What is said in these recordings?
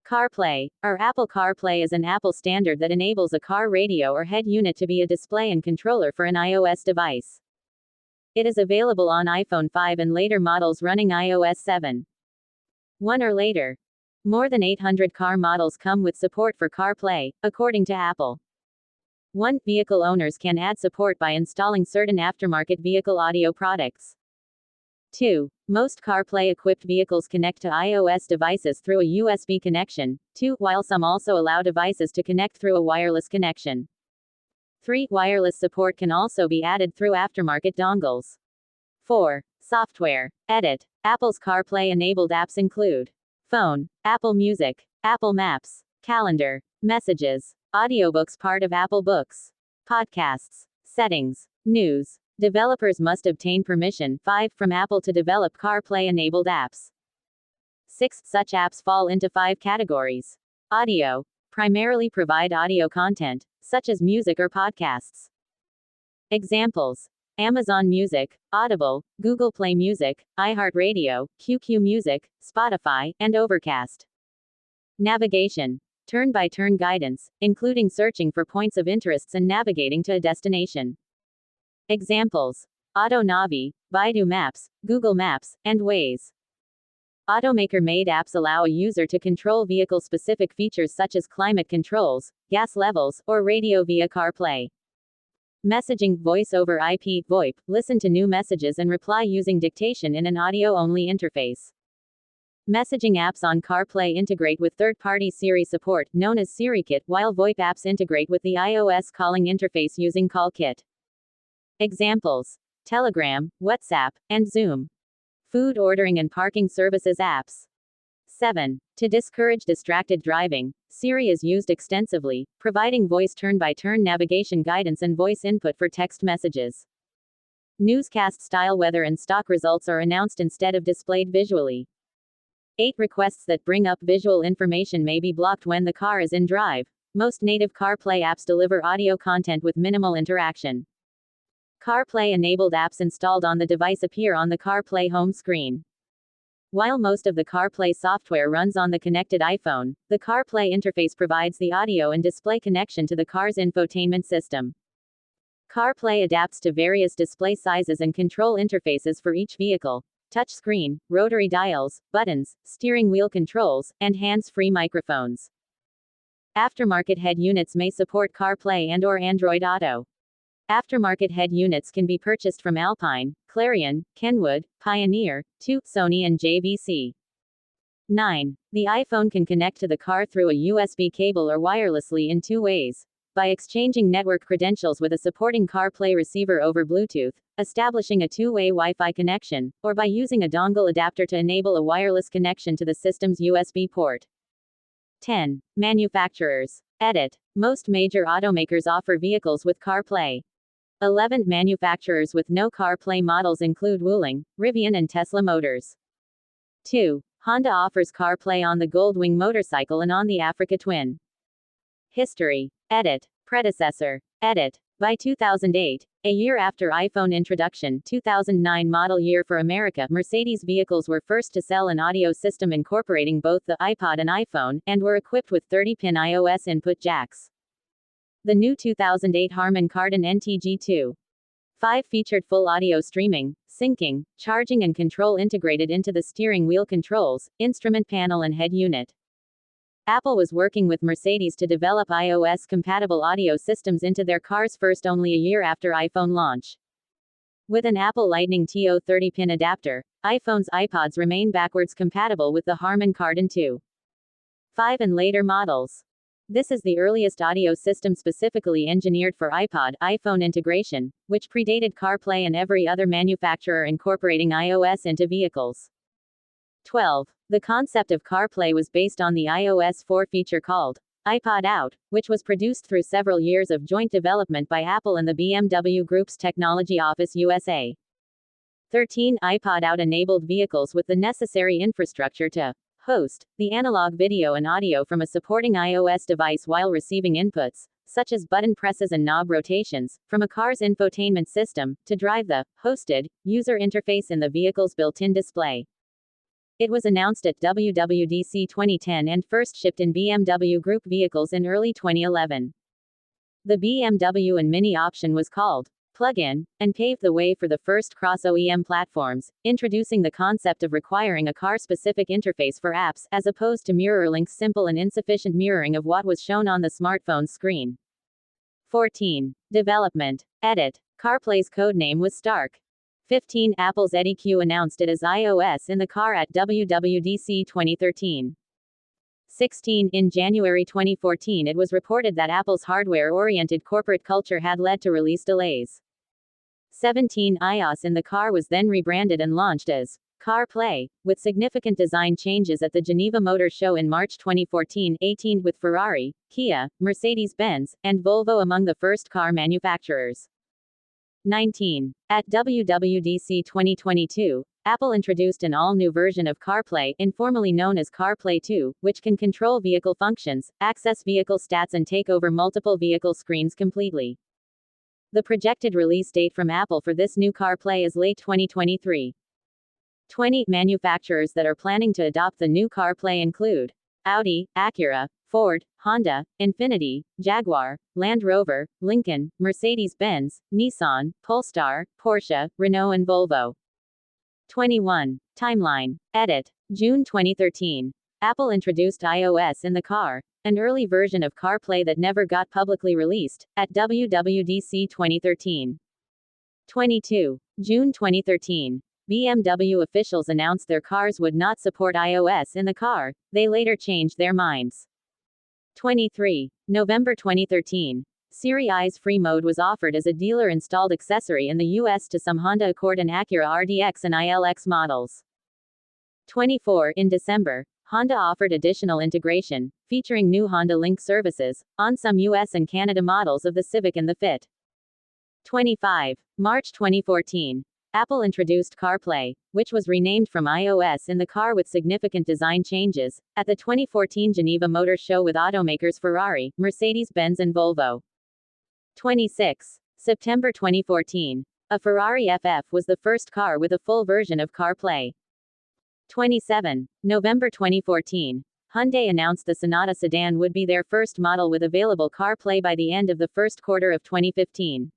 CarPlay, or Apple CarPlay, is an Apple standard that enables a car radio or head unit to be a display and controller for an iOS device. It is available on iPhone 5 and later models running iOS 7. 1 or later. More than 800 car models come with support for CarPlay, according to Apple. 1. Vehicle owners can add support by installing certain aftermarket vehicle audio products. 2. Most CarPlay-equipped vehicles connect to iOS devices through a USB connection. 2. While some also allow devices to connect through a wireless connection. 3. Wireless support can also be added through aftermarket dongles. 4. Software. Edit. Apple's CarPlay-enabled apps include Phone, Apple Music, Apple Maps, Calendar, Messages, Audiobooks part of Apple Books, Podcasts, Settings, News. Developers must obtain permission 5 from Apple to develop CarPlay-enabled apps. 6. Such apps fall into 5 categories. Audio. Primarily provide audio content, such as music or podcasts. Examples: Amazon Music, Audible, Google Play Music, iHeartRadio, QQ Music, Spotify, and Overcast. Navigation. Turn-by-turn guidance, including searching for points of interest and navigating to a destination. Examples: AutoNavi, Baidu Maps, Google Maps, and Waze. Automaker-made apps allow a user to control vehicle-specific features such as climate controls, gas levels, or radio via CarPlay. Messaging, Voice over IP, VoIP, listen to new messages and reply using dictation in an audio-only interface. Messaging apps on CarPlay integrate with third-party Siri support, known as SiriKit, while VoIP apps integrate with the iOS calling interface using CallKit. Examples: Telegram, WhatsApp, and Zoom. Food ordering and parking services apps. 7. To discourage distracted driving, Siri is used extensively, providing voice turn-by-turn navigation guidance and voice input for text messages. Newscast-style weather and stock results are announced instead of displayed visually. 8. Requests that bring up visual information may be blocked when the car is in drive. Most native CarPlay apps deliver audio content with minimal interaction. CarPlay-enabled apps installed on the device appear on the CarPlay home screen. While most of the CarPlay software runs on the connected iPhone, the CarPlay interface provides the audio and display connection to the car's infotainment system. CarPlay adapts to various display sizes and control interfaces for each vehicle: touchscreen, rotary dials, buttons, steering wheel controls, and hands-free microphones. Aftermarket head units may support CarPlay and/or Android Auto. Aftermarket head units can be purchased from Alpine, Clarion, Kenwood, Pioneer, 2, Sony and JVC. 9. The iPhone can connect to the car through a USB cable or wirelessly in 2 ways: by exchanging network credentials with a supporting CarPlay receiver over Bluetooth, establishing a 2-way Wi-Fi connection, or by using a dongle adapter to enable a wireless connection to the system's USB port. 10. Manufacturers. Edit. Most major automakers offer vehicles with CarPlay. 11. Manufacturers with no CarPlay models include Wuling, Rivian and Tesla Motors. 2. Honda offers CarPlay on the Goldwing motorcycle and on the Africa Twin. History. Edit. Predecessor. Edit. By 2008, a year after iPhone introduction, 2009 model year for America, Mercedes vehicles were first to sell an audio system incorporating both the iPod and iPhone, and were equipped with 30-pin iOS input jacks. The new 2008 Harman Kardon NTG2 5 featured full audio streaming, syncing, charging and control integrated into the steering wheel controls, instrument panel and head unit. Apple was working with Mercedes to develop iOS-compatible audio systems into their cars first only a year after iPhone launch. With an Apple Lightning TO 30-pin adapter, iPhones iPods remain backwards compatible with the Harman Kardon 2. 5 and later models. This is the earliest audio system specifically engineered for iPod, iPhone integration, which predated CarPlay and every other manufacturer incorporating iOS into vehicles. 12. The concept of CarPlay was based on the iOS 4 feature called iPod Out, which was produced through several years of joint development by Apple and the BMW Group's Technology Office USA. 13. iPod Out enabled vehicles with the necessary infrastructure to host the analog video and audio from a supporting iOS device while receiving inputs, such as button presses and knob rotations, from a car's infotainment system, to drive the hosted user interface in the vehicle's built-in display. It was announced at WWDC 2010 and first shipped in BMW Group vehicles in early 2011. The BMW and Mini option was called plug-in, and paved the way for the first cross-OEM platforms, introducing the concept of requiring a car-specific interface for apps, as opposed to MirrorLink's simple and insufficient mirroring of what was shown on the smartphone's screen. 14. Development. Edit. CarPlay's codename was Stark. 15. Apple's Eddie Q announced it as iOS in the car at WWDC 2013. 16. In January 2014 it was reported that Apple's hardware-oriented corporate culture had led to release delays. 17. iOS in the car was then rebranded and launched as CarPlay, with significant design changes at the Geneva Motor Show in March 2014. 18. With Ferrari, Kia, Mercedes-Benz, and Volvo among the first car manufacturers. 19. At WWDC 2022, Apple introduced an all-new version of CarPlay, informally known as CarPlay 2, which can control vehicle functions, access vehicle stats and take over multiple vehicle screens completely. The projected release date from Apple for this new CarPlay is late 2023. 20. Manufacturers that are planning to adopt the new CarPlay include Audi, Acura, Ford, Honda, Infiniti, Jaguar, Land Rover, Lincoln, Mercedes-Benz, Nissan, Polestar, Porsche, Renault and Volvo. 21. Timeline. Edit. June 2013. Apple introduced iOS in the car, an early version of CarPlay that never got publicly released, at WWDC 2013. 22. June 2013. BMW officials announced their cars would not support iOS in the car. They later changed their minds. 23. November 2013. Siri Eyes Free Mode was offered as a dealer-installed accessory in the US to some Honda Accord and Acura RDX and ILX models. 24. In December, Honda offered additional integration, featuring new Honda Link services, on some US and Canada models of the Civic and the Fit. 25. March 2014. Apple introduced CarPlay, which was renamed from iOS in the car with significant design changes, at the 2014 Geneva Motor Show with automakers Ferrari, Mercedes-Benz and Volvo. 26. September 2014. A Ferrari FF was the first car with a full version of CarPlay. 27. November 2014. Hyundai announced the Sonata sedan would be their first model with available CarPlay by the end of the first quarter of 2015.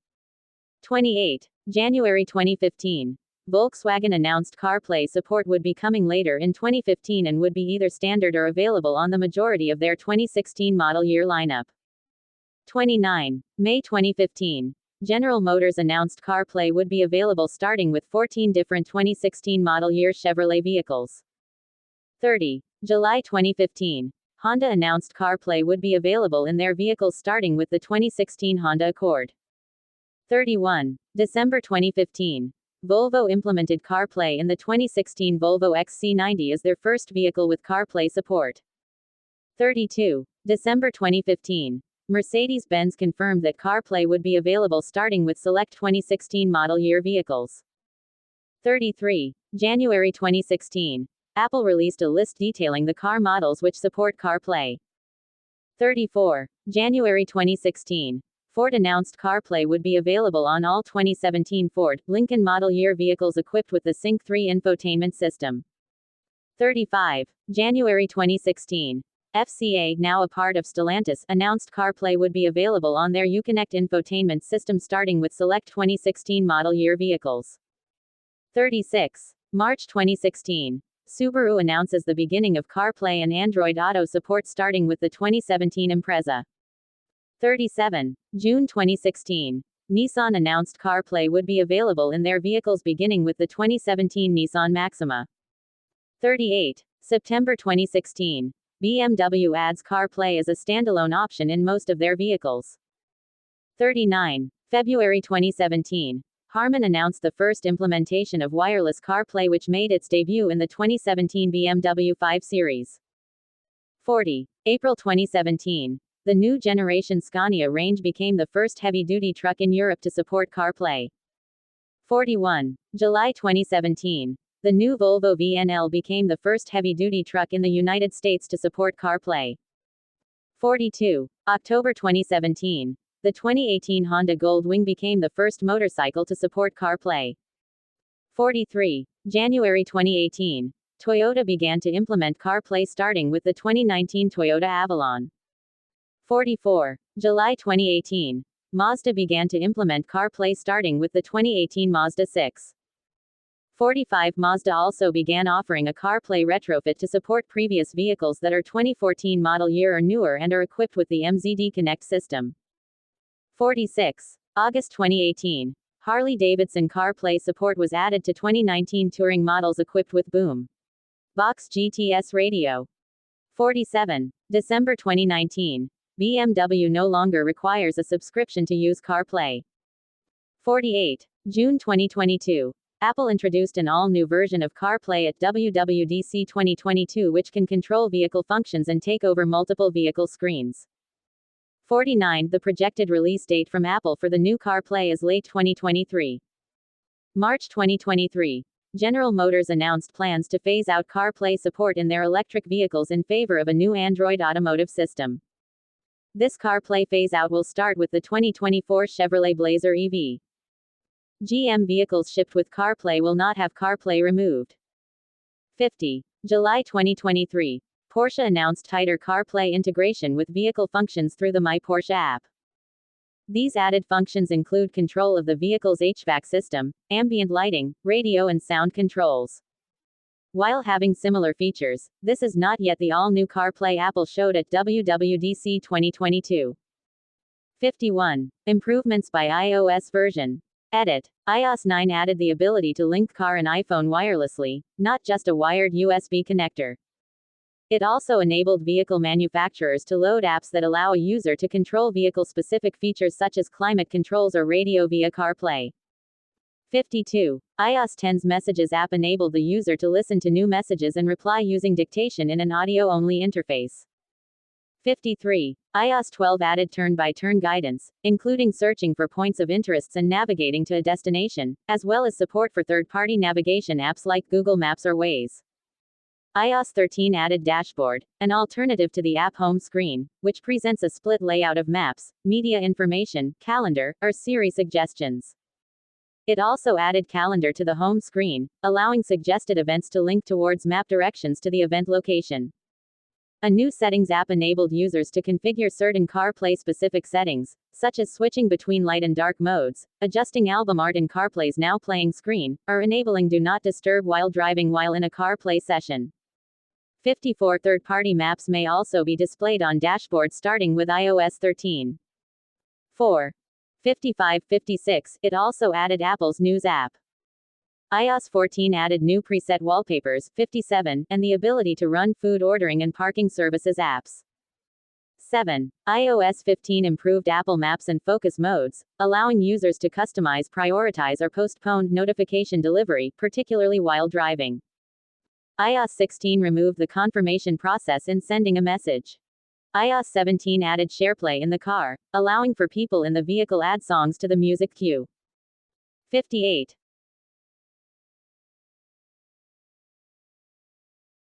28. January 2015. Volkswagen announced CarPlay support would be coming later in 2015 and would be either standard or available on the majority of their 2016 model year lineup. 29. May 2015. General Motors announced CarPlay would be available starting with 14 different 2016 model year Chevrolet vehicles. 30. July 2015. Honda announced CarPlay would be available in their vehicles starting with the 2016 Honda Accord. 31. December 2015. Volvo implemented CarPlay in the 2016 Volvo XC90 as their first vehicle with CarPlay support. 32. December 2015. Mercedes-Benz confirmed that CarPlay would be available starting with select 2016 model year vehicles. 33. January 2016. Apple released a list detailing the car models which support CarPlay. 34. January 2016. Ford announced CarPlay would be available on all 2017 Ford, Lincoln model year vehicles equipped with the Sync 3 infotainment system. 35. January 2016. FCA, now a part of Stellantis, announced CarPlay would be available on their Uconnect infotainment system starting with select 2016 model year vehicles. 36. March 2016. Subaru announces the beginning of CarPlay and Android Auto support starting with the 2017 Impreza. 37. June 2016. Nissan announced CarPlay would be available in their vehicles beginning with the 2017 Nissan Maxima. 38. September 2016. BMW adds CarPlay as a standalone option in most of their vehicles. 39. February 2017. Harman announced the first implementation of wireless CarPlay which made its debut in the 2017 BMW 5 Series. 40. April 2017. The new generation Scania range became the first heavy-duty truck in Europe to support CarPlay. 41. July 2017. The new Volvo VNL became the first heavy-duty truck in the United States to support CarPlay. 42. October 2017. The 2018 Honda Goldwing became the first motorcycle to support CarPlay. 43. January 2018. Toyota began to implement CarPlay starting with the 2019 Toyota Avalon. 44. July 2018. Mazda began to implement CarPlay starting with the 2018 Mazda 6. 45. Mazda also began offering a CarPlay retrofit to support previous vehicles that are 2014 model year or newer and are equipped with the MZD Connect system. 46. August 2018. Harley-Davidson CarPlay support was added to 2019 touring models equipped with Boom Box GTS radio. 47. December 2019. BMW no longer requires a subscription to use CarPlay. 48. June 2022. Apple introduced an all-new version of CarPlay at WWDC 2022 which can control vehicle functions and take over multiple vehicle screens. 49. The projected release date from Apple for the new CarPlay is late 2023. March 2023. General Motors announced plans to phase out CarPlay support in their electric vehicles in favor of a new Android automotive system. This CarPlay phase-out will start with the 2024 Chevrolet Blazer EV. GM vehicles shipped with CarPlay will not have CarPlay removed. 50. July 2023. Porsche announced tighter CarPlay integration with vehicle functions through the My Porsche app. These added functions include control of the vehicle's HVAC system, ambient lighting, radio and sound controls. While having similar features, this is not yet the all-new CarPlay Apple showed at WWDC 2022. 51. Improvements by iOS version. Edit. iOS 9 added the ability to link car and iPhone wirelessly, not just a wired USB connector. It also enabled vehicle manufacturers to load apps that allow a user to control vehicle-specific features such as climate controls or radio via CarPlay. 52. iOS 10's Messages app enabled the user to listen to new messages and reply using dictation in an audio-only interface. 53. iOS 12 added turn-by-turn guidance, including searching for points of interest and navigating to a destination, as well as support for third-party navigation apps like Google Maps or Waze. iOS 13 added Dashboard, an alternative to the app home screen, which presents a split layout of maps, media information, calendar, or Siri suggestions. It also added Calendar to the home screen, allowing suggested events to link towards map directions to the event location. A new Settings app enabled users to configure certain CarPlay-specific settings, such as switching between light and dark modes, adjusting album art in CarPlay's Now Playing screen, or enabling Do Not Disturb while driving while in a CarPlay session. 54. Third-party maps may also be displayed on dashboards starting with iOS 13. 4. 55-56. It also added Apple's News app. iOS 14 added new preset wallpapers, 57, and the ability to run food ordering and parking services apps. 7. iOS 15 improved Apple Maps and focus modes, allowing users to customize, prioritize, or postpone notification delivery, particularly while driving. iOS 16 removed the confirmation process in sending a message. iOS 17 added SharePlay in the car, allowing for people in the vehicle add songs to the music queue. 58.